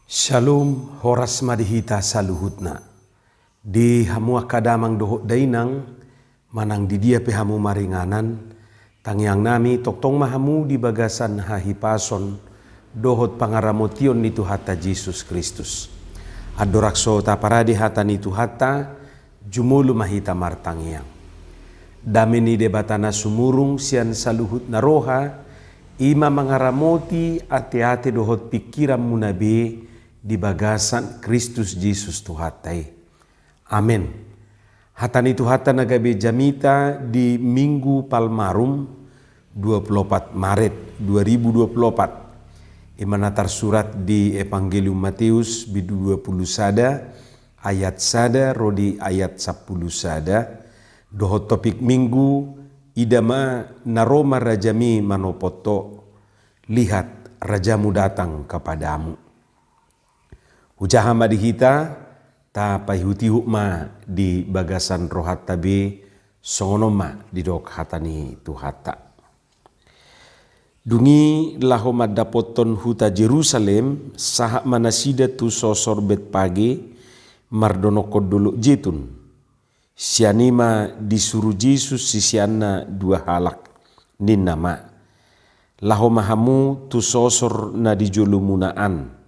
Shalom horas madihita saluhutna. Di hamu akadamang dohok dainang, manang di dia pe hamu maringanan, tangyang nami toktong mahamu di bagasan hahipason, dohot pangaramotion ni Tuhata Jesus Kristus. Adorakso taparadi hata ni Tuhata, jumulu mahita martangyang. Damini debatana sumurung sian saluhut na roha, ima mangaramoti ate-ate dohot pikiran munabe, di bagasan Kristus Jesus Tuhatai. Amin. Hatani Tuhata nagabe jamita di Minggu Palmarum 24 Maret 2024. Imanatar surat di Evangelium Matius bidu 20 sada ayat sada rodi ayat 10 sada. Dohot topik minggu idama naroma rajami manopoto, lihat rajamu datang kepadamu. Ucaha madihita ta paihuti hukma di bagasan rohat tabe songonoma di dok hatani Tuhata. Dungi lahoma dapoton huta Jerusalem sahak manasida tu sosor bet pagi mardono kodulu jitun. Sianima disuruh Yesus sisianna dua halak nin nama. Lahoma hamu tu sosor na dijulumunaan.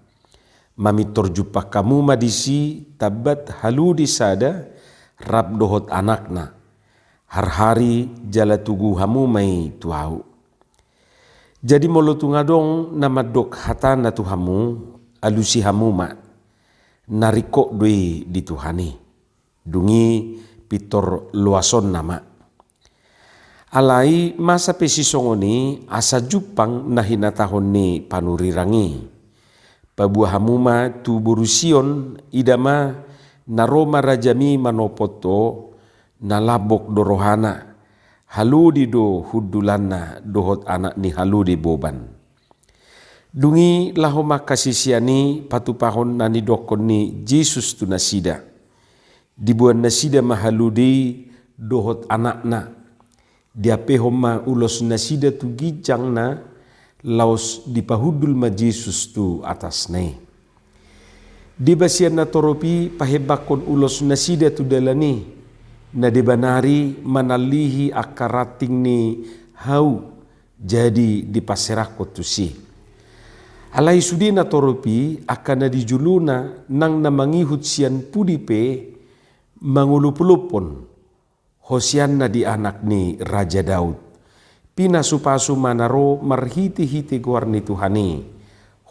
Mami torjupa kamu madisi tabat halu di sada rab dohot anakna. Har-hari jala tugu hamu mai tuau. Jadi molo tungadong nama dok hatana tuhamu alusi hamu ma. Nariko doi di Tuhani. Dungi pitor luason nama. Alai masa pesisongoni asa jupang nahina tahun ni panurirangi. Pabuah hamuma tu burusion idama naroma rajami manopoto nalabok dorohana haludi do hudulana dohot anak ni haludi boban. Dungi lahoma kasisiani patupahon nani dokon ni Jesus tu nasida. Dibuan nasida mahaludi dohot anakna. Diape homa ulos nasida tu gijang na laos dipahudul ma Jesus tu atas ne. Di basian na toropi pahebakon ulos nasida tu dalani na dibanari manalihi akarating ni hau jadi dipaserakot tu si. Alai sudi na toropi akan na dijuluna nang namangihut sian pudipe mangulupulupon hosian na di anak ni Raja Daud. Pina supasu manaro marhiti-hiti guarni Tuhani,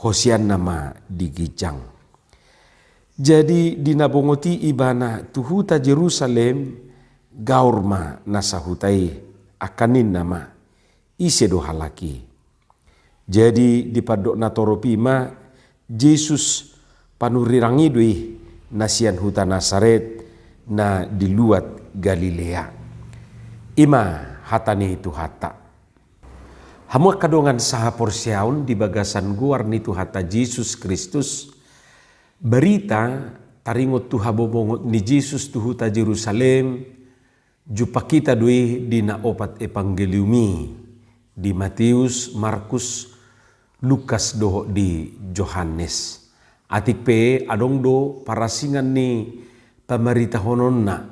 hosian nama digijang. Jadi dinabongoti ibana tuhuta Jerusalem gaurma nasahutai akanin nama ise dohalaki. Jadi dipadok natoropi ma Jesus panurirangi dui nasian huta Nasaret na diluat Galilea. Ima hatani Tuhata. Hamu kadongan saha porsiaun di bagasan guar ni Tuhata Jesus Kristus. Berita taringot tuha bobongot ni Jesus tuhuta Jerusalem. Jupa kita dui di na opat evangeliumi. Di Matius, Markus, Lukas doho di Johannes. Atik pe adong do parasingan ni pamarita hononna.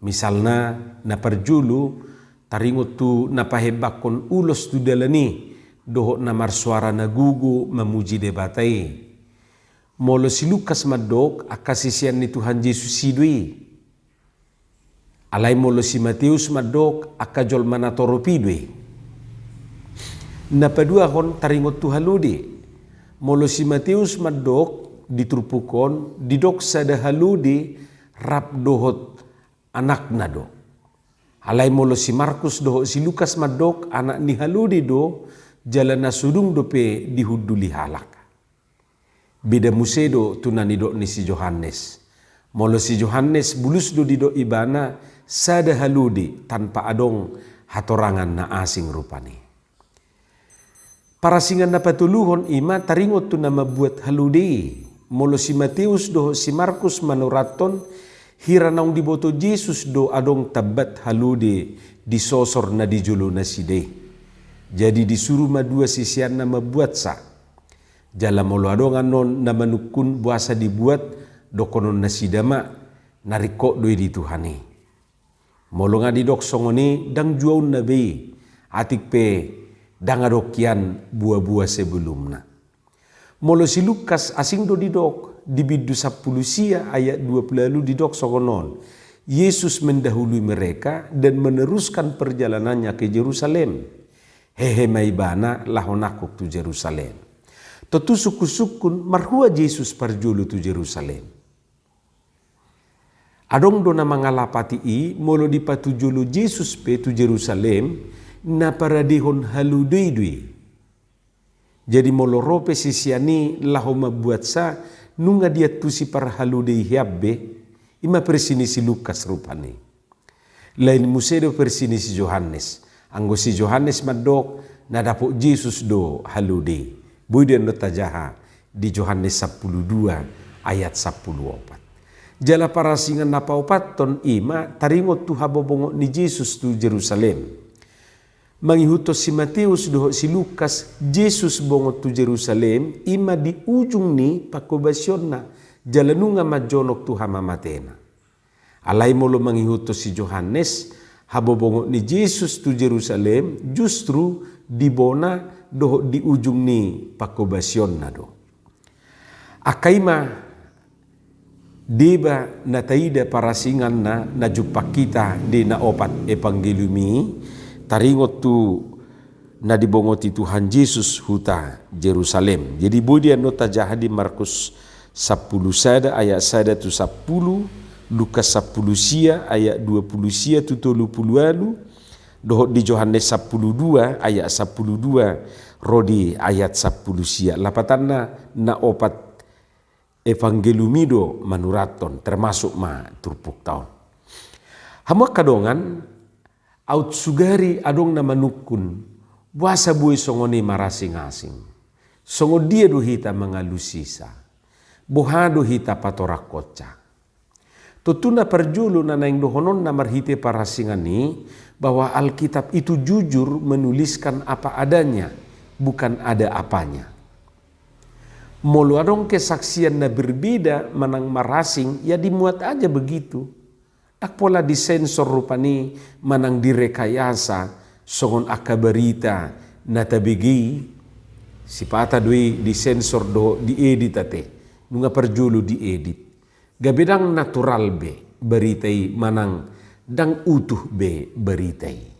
Misalna na perjulu taringot tu napahebakon ulos tu dalani dohot na marsuara na gugu memuji debatai. Molo si Lukas madok akasisian ni Tuhan Yesus sidui. Alai molo si Matius madok akajol manatoropidui. Napadua hon taringot tu haludi. Molo si Matius madok ditrupukon didok sada haludi rap dohot anak nado. Alai molo si Markus doho si Lukas madok anak ni haludi do jalan nasudung dope dihuduli halak. Beda musedo tunani do ni si Johannes. Molo si Johannes bulus do di do ibana sada haludi tanpa adong hatorangan na asing rupani. Parasingan na patuluhon ima taringot tu na mabuat haludi. Molo si Matius doho si Markus manuraton hiranaung diboto Jesus do adong tabat haludi di sosor na dijulu na side. Jadi disuruh madua sisian na mabuat sa. Jala molo adongan non na manukun buasa dibuat dokonon nasidama nariko doi di Tuhani. Molo nga didok songoni dang juaun na be atik pe dang adokian buah-buah sebelumna. Molo si Lukas asing do didok di bidu 10 sia ayat 20 didok songonon. Yesus mendahului mereka dan meneruskan perjalanannya ke Yerusalem. Hehe maibana lahonakuk tu Yerusalem. Tentu suku-sukun marhua Yesus parjulu tu Yerusalem. Adong dona mangalapati i molo dipatujulu Yesus pe tu Yerusalem na paradihon haludui. Jadi molo rope sisiani lahoma buat sa nunga dia tusi par haludei hiabbe ima persini si Lukas rupane. Lain musedo persini si Yohanes. Anggo si Yohanes madok na dapok Yesus do haludei. Buidan do tajaha di Yohanes 12 ayat 14. Jala parasingan napaupat ton ima taringot tu habobongo ni Yesus tu Jerusalem. Mangihutos si Matius doho si Lukas Yesus bongo tu Jerusalem ima di ujung ni pakobasyon na jalanunga majonok tu hamamatena. Alay molo mangihutos si Yohanes habobongo ni Yesus tu Jerusalem justru dibona doho di ujung ni pakobasyon na do. Akaima deba na taida parasingan na jupak kita di na opat evangeliumi taringot tu na dibongoti Tuhan Yesus huta Jerusalem. Jadi budian nota jaha di Markus 10 sada ayat sada tu 10, Lukas 10 sia ayat 20 sia tu 30 doh di Yohanes 12 ayat 12 rodi ayat 10 sia lapatanna na opat evangeliumido manuraton termasuk ma turpuk taon. Hama kadongan aut sugari adong na manukun buasa bui songoni marasing-asing. Songo dia do hita mangalusisa. Bohado hita patorakoca. Tutuna perjulu na naing dohonon na marhite parasingani bahwa Alkitab itu jujur menuliskan apa adanya, bukan ada apanya. Molo adong kesaksian na berbeda manang marasing, ya dimuat aja begitu. Tak pola disensor rupani manang direkayasa, songon akabarita na tabigi, sipata doi disensor do diedit ate, nunga perjulu diedit. Gabedang natural be beritai manang dang utuh be beritai.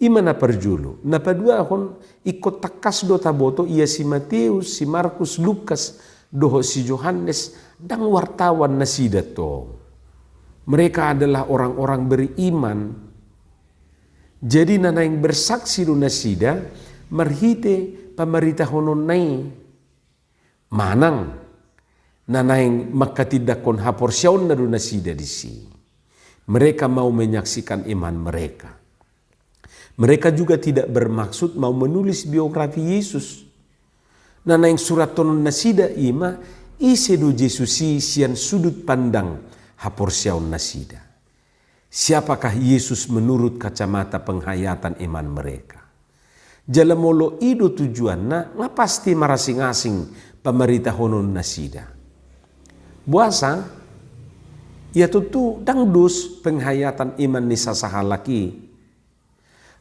Imana perjulu. Napadua hon ikut takas do taboto ia si Matius, si Markus, Lukas, doho si Yohanes dang wartawan nasida to. Mereka adalah orang-orang beriman. Jadi nana yang bersaksi do nasida marhite pamarita honon nai manang nanaing makatidakon haporsyaon na doon nasida disi. Mereka mau menyaksikan iman mereka. Mereka juga tidak bermaksud mau menulis biografi Yesus. Nanaing surat tonon nasida ima isedo Yesusi sian sudut pandang haporsyaon nasida. Siapakah Yesus menurut kacamata penghayatan iman mereka? Jalamolo ido tujuanna ngapasti marasing-asing pamarita honon nasida. Buasa, ya tentu dangdus penghayatan iman ni sasahalaki.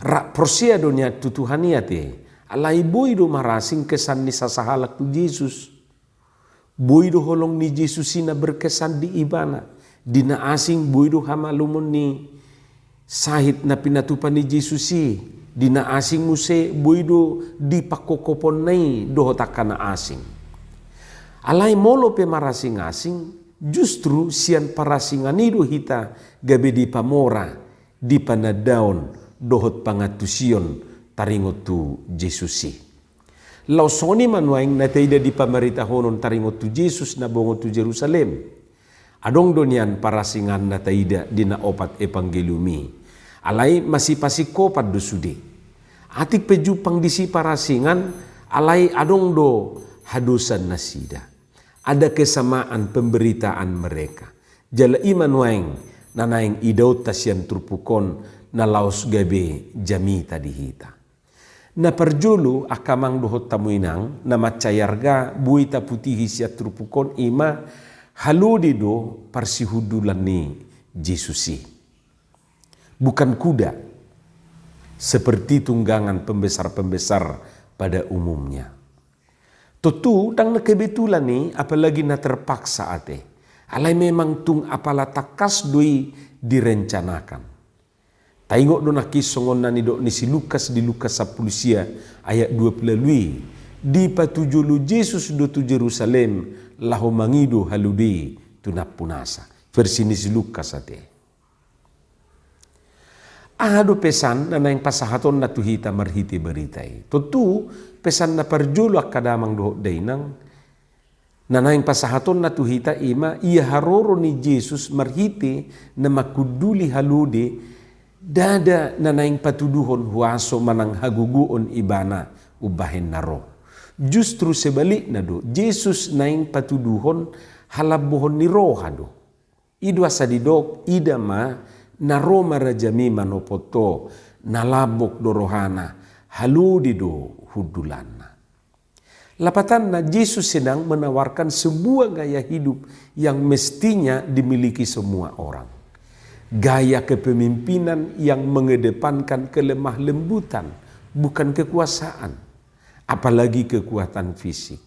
Rak porsia dunia tutuhaniate, alai boido marasing kesan ni sasahalak tu Yesus. Boido holong ni Yesus ina berkesan di ibana. Dina asing boido hamalumon ni sahit na pinatupan ni Yesus Dina asing muse boido di pakokopon nai doho takana asing. Alai molo pe marasing-asing justru sian parasinganido hita gabe di pamora di panadaon dohot pangatusion taringot tu Jesusi. Lau soni manuaing na taida di pamarita honon taringot tu Jesus na bongo tu Jerusalem. Adong donian parasingan na taida di na opat evangeliumi. Alai masih pasiko pad dosude. Atik pejupang disi parasingan alai adong do hadusan nasida. Ada kesamaan pemberitaan mereka. Jala iman waing nanaing idaut tasyan turpukon na laos gabe jami tadi hita. Na perjolo akamang dohot tamuinang na macayarga buita putihi siat trupukon ima halodi do parsihudulan ni Jesusi. Bukan kuda seperti tunggangan pembesar-pembesar pada umumnya. Tentu tang kebetulan ni apalagi na terpaksa ate. Alai memang tung apala takas doi direncanakan. Taingok do nakisongon nani do ni si Lukas di Lukas 10 ayat 20 di patujulu Yesus do tu Jerusalem laho mangido haludi tunapunasa. Versi ni si Lukas ate. Ahado pesan na naing pasahaton na tuhita marhiti beritai. Tentu pesan na parjolo akadamang do dainang na naing pasahaton na tuhita ima ia haroro ni Yesus marhiti na makuduli haludi dada na naing patuduhon huaso manang haguguon ibana ubahin naro. Justru sebalik na do, Yesus naing patuduhon halabohon ni roha do. Idwa sadidok idama na Roma rajami manopoto nalabok do rohana haludi do hudulana. Lapatan na Yesus sedang menawarkan sebuah gaya hidup yang mestinya dimiliki semua orang. Gaya kepemimpinan yang mengedepankan kelemah lembutan, bukan kekuasaan, apalagi kekuatan fisik.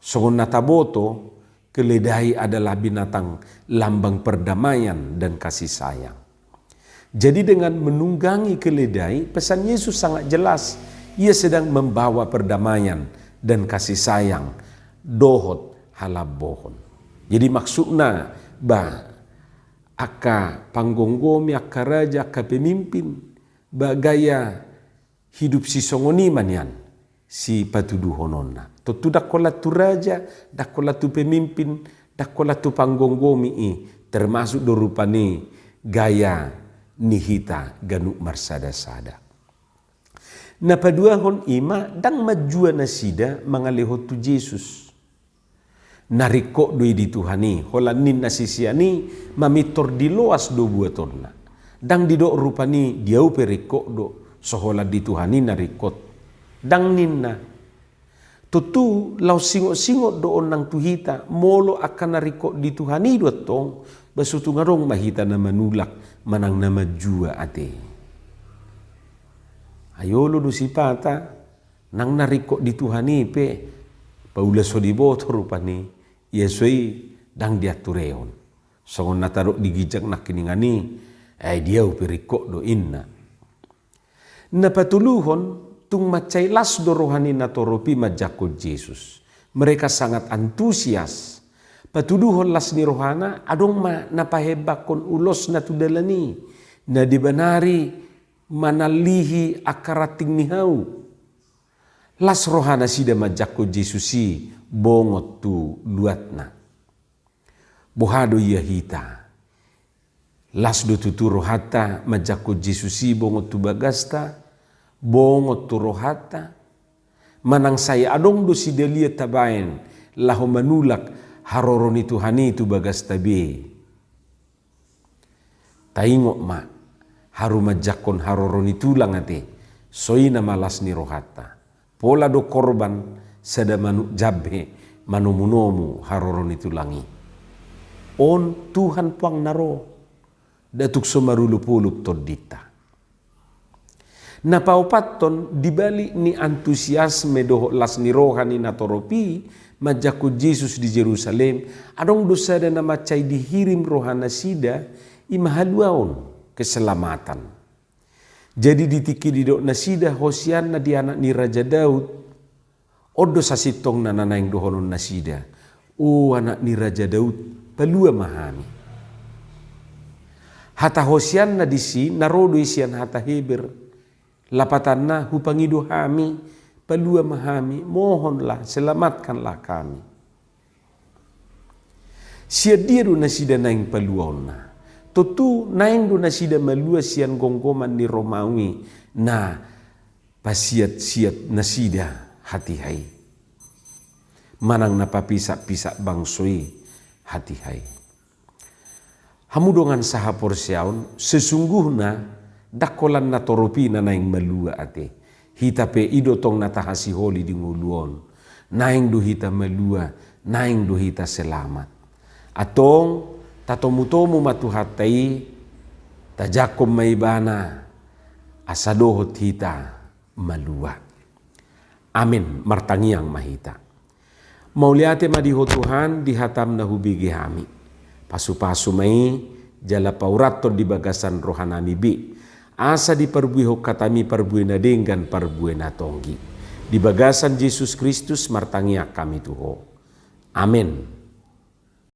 Songon nataboto, keledai adalah binatang lambang perdamaian dan kasih sayang. Jadi dengan menunggangi keledai, pesan Yesus sangat jelas. Ia sedang membawa perdamaian dan kasih sayang, dohot halabohon. Jadi maksudnya, aka panggonggomi, aka raja, aka pemimpin, bagaya hidup si songoniman yan, si patuduhononna. Tentu dakola tu raja, dakola tu pemimpin, dakola tu panggonggomi termasuk dorupani gaya nihita ganuk marsada-sada. Na paduahon ima dang majua nasida mangalihot tu Yesus. Nariko doi di Tuhani, holanin nasisiani mamitor di loas do buatonna. Dang didok rupani diau periko do sohola di Tuhani narikot. Dang ninna. Tutu lau singot-singot do onang tuhita molo akan nariko di Tuhani do tong basutu ngarong mahita na manulak manang na majua ate. Ayolo do sipata nang nariko di Tuhani pe paula sodiboto rupani. Yesui dang diatureon. Songon natarok digijak nak kiningani, dia upirikok do inna. Napatuluhon tung macai las do rohani natoropi majakot Yesus. Mereka sangat antusias. Patuduhon las ni rohana adong napahebakon ulos natudalani. Na dibanari manalihi akarating nihau. Las rohana sida majakot Yesusi bongot tu luatna. Bohado ia hita. Las do tutu rohata majakot Jesusi bongot tu bagasta. Bongot tu rohata. Manang saya adong do si delia tabain. Laho manulak haroroni Tuhani tu bagasta be. Taingok ma. Haru majakon haroroni tulang ate. Soina malas ni rohata. Pola do korban sada manu jabhe manumunomu haroron itu langi. On Tuhan puang naro datuk somarulup-ulup todita. Napaupaton dibalik ni antusiasme doho las ni rohani natoropi majakut Yesus di Jerusalem adong dosa dan nama cai dihirim rohana sida imahaluaon keselamatan. Jadi ditiki didok nasida Hosianna di anak ni Raja Daud. Odo sasitong na nanaing dohonon nasida. Anak ni Raja Daud palua mahami. Hata Hosianna di si narodo isian hata Heber. Lapatan na hupangido hami palua mahami. Mohonlah selamatkanlah kami. Sia diru nasida naing paluaonna. Tutu naing do nasida malua sian gonggoman ni Romawi na pasiat-siat nasida hati hai. Manang napapisak-pisak bangsoi hati hai. Hamudongan saha porsiaun sesungguhna dakolan natoropi na naing malua ate. hita pe ido tong natahasi holi di nguluon. Naing do hita melua, naing do hita selamat. Atong tatomutomu matuhatai, tajakom maibana, asadohot hita malua. Amin, martangiang mahita. Mauliate madiho Tuhan dihatam na hubigi hami. Pasu-pasu mai jala paurato di bagasan rohanami bi. Asa di perbuiho katami perbuina dengan perbuina tonggi. Di bagasan Yesus Kristus martangiak kami tuho. Amin.